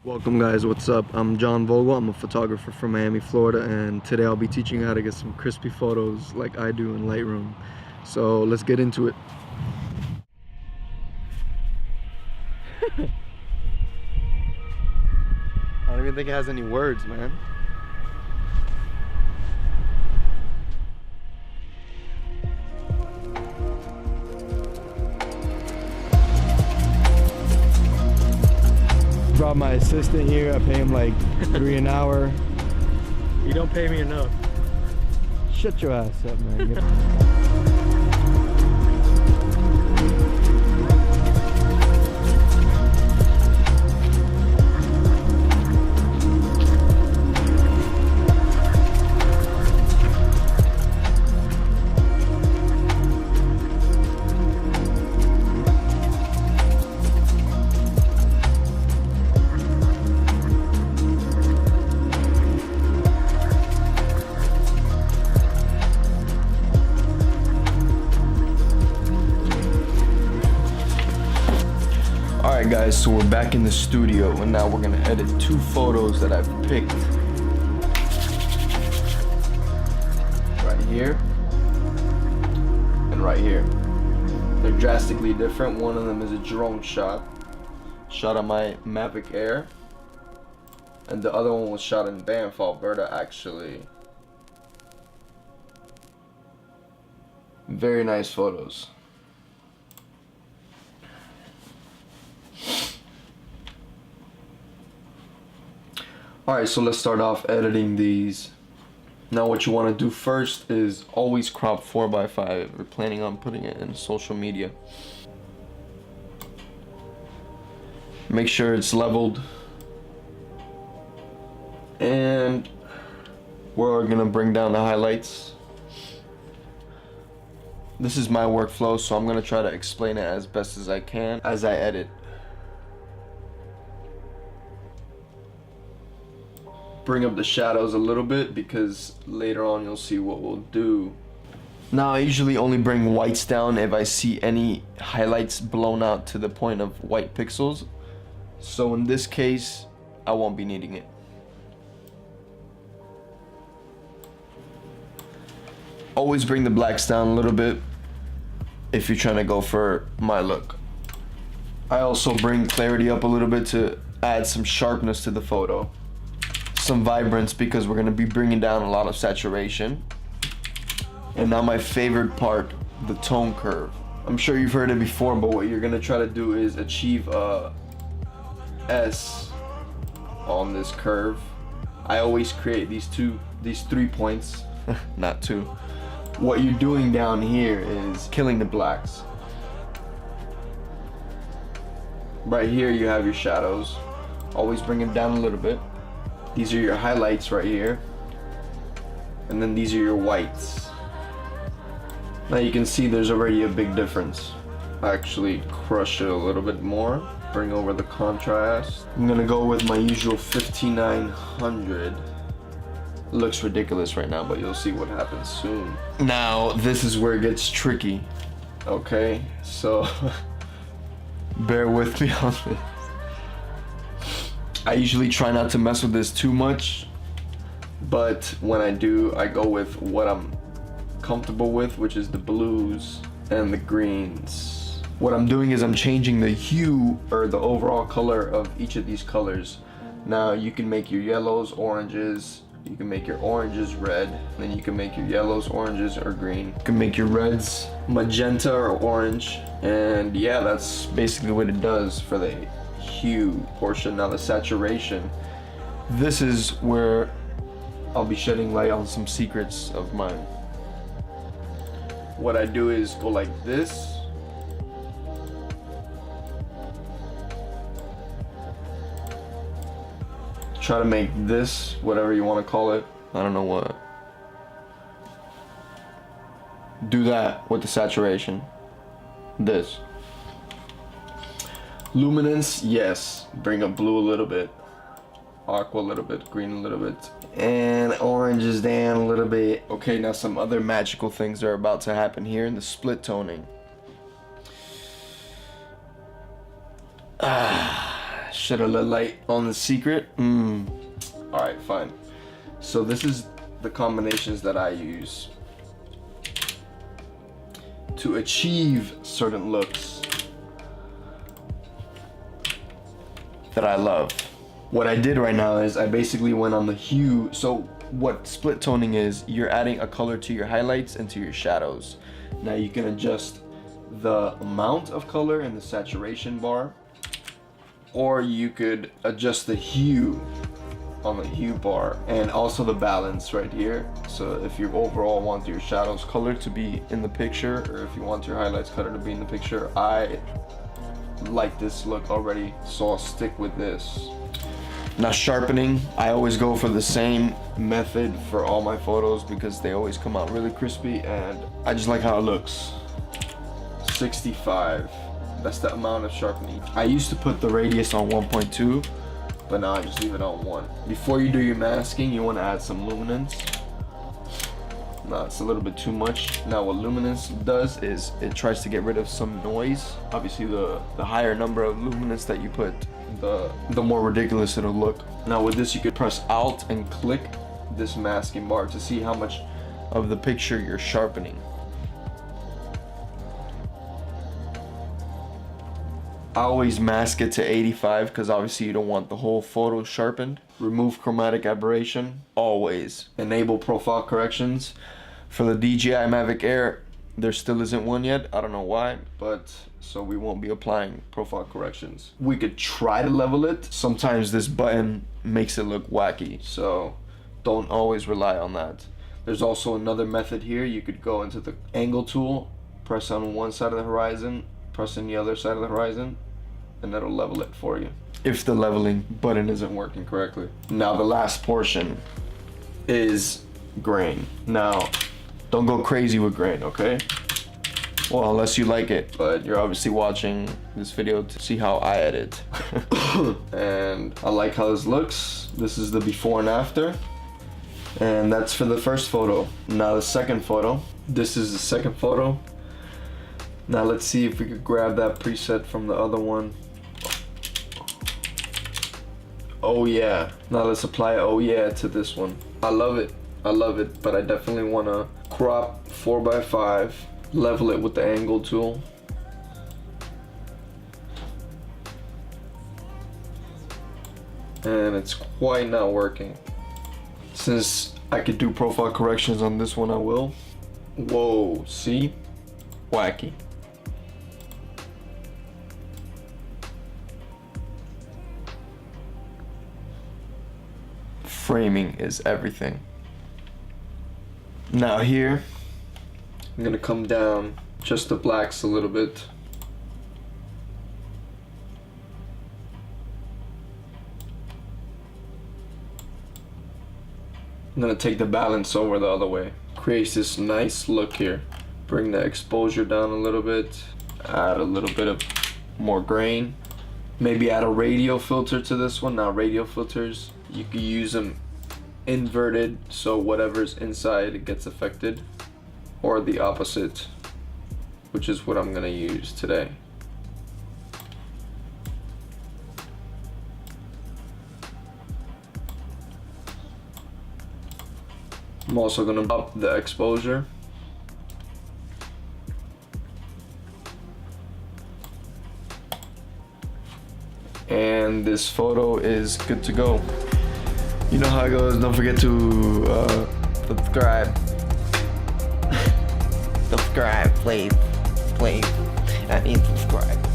Welcome guys, what's up? I'm John Vogel, I'm a photographer from Miami, Florida, and today I'll be teaching you how to get some crispy photos like I do in Lightroom. So let's get into it. I don't even think it has any words, man. Brought my assistant here. I pay him like $3 an hour. You don't pay me enough. Shut your ass up, man. Alright guys, so we're back in the studio and now we're gonna edit two photos that I've picked. Right here and right here. They're drastically different. One of them is a drone shot on my Mavic Air, and the other one was shot in Banff, Alberta actually. Very nice photos. Alright, so let's start off editing these. Now what you want to do first is always crop 4x5. We're planning on putting it in social media. Make sure it's leveled. And we're gonna bring down the highlights. This is my workflow, so I'm gonna try to explain it as best as I can as I edit. Bring up the shadows a little bit because later on you'll see what we'll do. Now I usually only bring whites down if I see any highlights blown out to the point of white pixels. So in this case, I won't be needing it. Always bring the blacks down a little bit if you're trying to go for my look. I also bring clarity up a little bit to add some sharpness to the photo. Some vibrance because we're going to be bringing down a lot of saturation. And now my favorite part, the tone curve. I'm sure you've heard it before, but what you're going to try to do is achieve a S on this curve. I always create these 3 points, not two. What you're doing down here is killing the blacks. Right here you have your shadows. Always bring them down a little bit. These are your highlights right here. And then these are your whites. Now you can see there's already a big difference. I actually crush it a little bit more. Bring over the contrast. I'm gonna go with my usual 5900. Looks ridiculous right now, but you'll see what happens soon. Now, this is where it gets tricky. Okay, so bear with me on this. I usually try not to mess with this too much, but when I do, I go with what I'm comfortable with, which is the blues and the greens. What I'm doing is I'm changing the hue or the overall color of each of these colors. Now you can make your yellows oranges, you can make your oranges red, then you can make your yellows oranges or green. You can make your reds magenta or orange, and yeah, that's basically what it does for the hue portion. Now the saturation, this is where I'll be shedding light on some secrets of mine. What I do is go like this, try to make this, whatever you want to call it, I don't know what, do that with the saturation. This luminance, yes, bring up blue a little bit, aqua a little bit, green a little bit, and oranges down a little bit. Okay, now some other magical things are about to happen here in the split toning. Should have let light on the secret. All right, fine. So this is the combinations that I use to achieve certain looks that I love. What I did right now is I basically went on the hue. So what split toning is, you're adding a color to your highlights and to your shadows. Now you can adjust the amount of color in the saturation bar, or you could adjust the hue on the hue bar, and also the balance right here. So if you overall want your shadows color to be in the picture, or if you want your highlights color to be in the picture, I like this look already, so I'll stick with this. Now sharpening, I always go for the same method for all my photos because they always come out really crispy and I just like how it looks. 65, that's the amount of sharpening. I used to put the radius on 1.2, but now I just leave it on 1. Before you do your masking, you want to add some luminance. No, it's a little bit too much. Now what luminance does is it tries to get rid of some noise. Obviously the higher number of luminance that you put, the more ridiculous it'll look. Now with this, you could press Alt and click this masking bar to see how much of the picture you're sharpening. I always mask it to 85 because obviously you don't want the whole photo sharpened. Remove chromatic aberration, always. Enable profile corrections. For the DJI Mavic Air, there still isn't one yet. I don't know why, but so we won't be applying profile corrections. We could try to level it. Sometimes this button makes it look wacky, so don't always rely on that. There's also another method here. You could go into the angle tool, press on one side of the horizon, press on the other side of the horizon, and that'll level it for you if the leveling button isn't working correctly. Now the last portion is grain. Now don't go crazy with grain, okay? Well, unless you like it, but you're obviously watching this video to see how I edit. And I like how this looks. This is the before and after, and that's for the first photo. Now the second photo, this is the second photo. Now let's see if we could grab that preset from the other one. Oh yeah. Now let's apply oh yeah to this one. I love it. I love it, but I definitely want to crop 4x5, level it with the angle tool. And it's quite not working. Since I could do profile corrections on this one, I will. Whoa, see? Wacky. Framing is everything. Now here, I'm gonna come down just the blacks a little bit. I'm gonna take the balance over the other way. Creates this nice look here. Bring the exposure down a little bit. Add a little bit of more grain. Maybe add a radial filter to this one. Now radial filters, you can use them inverted, so whatever's inside gets affected, or the opposite, which is what I'm gonna use today. I'm also gonna up the exposure. And this photo is good to go. You know how it goes. Don't forget to subscribe. Subscribe, please. Please. I need subscribe.